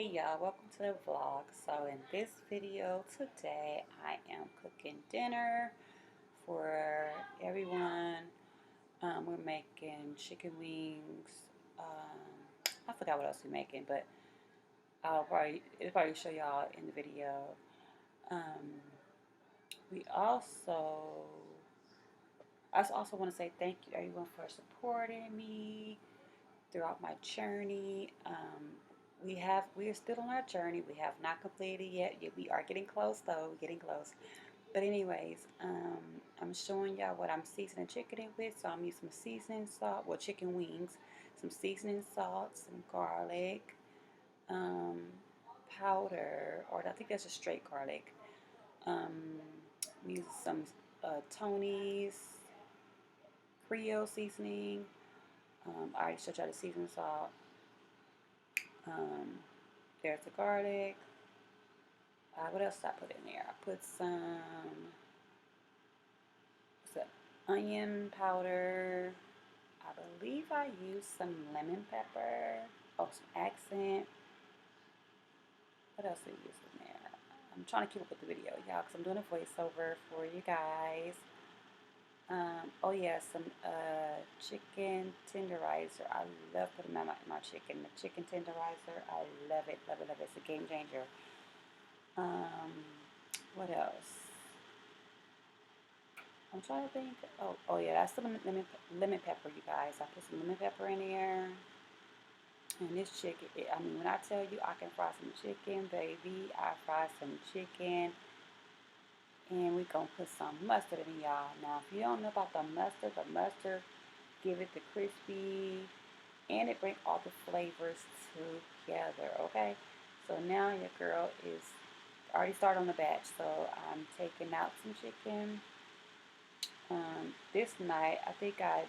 Hey y'all, welcome to the vlog. So in this video today I am cooking dinner for everyone. We're making chicken wings. I forgot what else we're making, but it'll probably show y'all in the video. We also I also want to say thank you everyone for supporting me throughout my journey. We are still on our journey. We have not completed yet. We are getting close though. We're getting close. But anyways, I'm showing y'all what I'm seasoning chicken with. So I'm using some seasoning salt, well, chicken wings, some seasoning salt, some garlic, powder, or I think that's just straight garlic. We use some Tony's Creole seasoning. I already showed y'all the seasoning salt. There's the garlic. What else did I put in there? I put some onion powder. I believe I used some lemon pepper. Oh, some accent. What else did I use in there? I'm trying to keep up with the video, y'all, because I'm doing a voiceover for you guys. Oh yeah, some chicken tenderizer. I love putting that in my chicken. The chicken tenderizer, I love it, love it, love it. It's a game changer. What else? I'm trying to think. Oh yeah, that's some lemon pepper, you guys. I put some lemon pepper in there. And this chicken, I mean, when I tell you I can fry some chicken, baby, I fry some chicken. And we're going to put some mustard in, y'all. Now, if you don't know about the mustard give it the crispy, and it brings all the flavors together, okay? So now your girl is already started on the batch. So I'm taking out some chicken. This night, I think I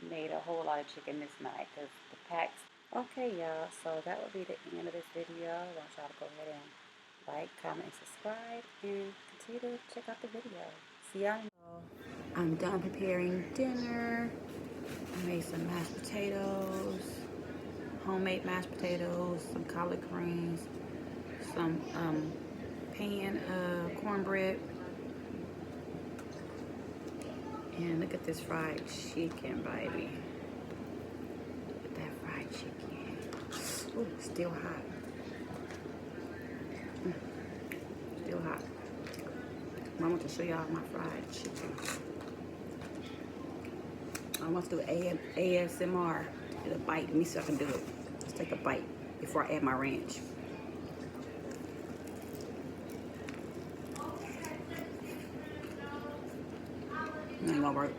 made a whole lot of chicken this night because the packs. Okay, y'all, so that will be the end of this video. I want y'all to go ahead and like, comment, and subscribe, and continue to check out the video. See y'all. I'm done preparing dinner. I made some mashed potatoes, homemade mashed potatoes, some collard greens, some pan cornbread, and look at this fried chicken, baby. Look at that fried chicken. Ooh, still hot. Still hot. I want to show y'all my fried chicken. I want to do ASMR. Get a bite. Let me see if I can do it. Let's take a bite before I add my ranch. It ain't gonna work.